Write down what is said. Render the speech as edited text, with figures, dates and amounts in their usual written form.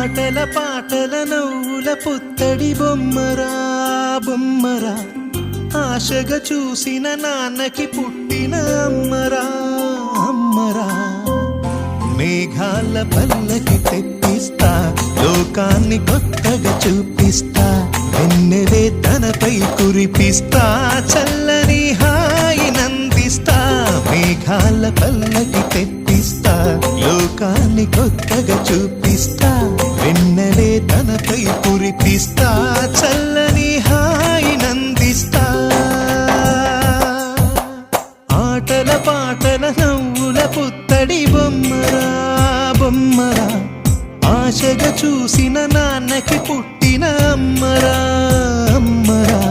ఆటల పాటల నవ్వుల పుత్తడి బొమ్మరా బొమ్మరా, ఆశగా చూసిన నాన్నకి పుట్టిన అమ్మరా అమ్మరా. మేఘాల పల్లకి తెప్పిస్తా, లోకాన్ని కొత్తగా చూపిస్తా, వెన్నెలే తనపై కురిపిస్తా, చల్లని హాయి నందిస్తా. మేఘాల పల్లకి తెప్పిస్తా, లోకాన్ని కొత్తగా చూపిస్తా, వెన్నెలే తనపై కురిపిస్తా, చల్లని హాయి నందిస్తా. ఆటల పాటల నవ్వుల పుత్తడి బొమ్మరా బొమ్మరా, ఆశగా చూసిన నాన్నకి పుట్టిన అమ్మరా అమ్మరా.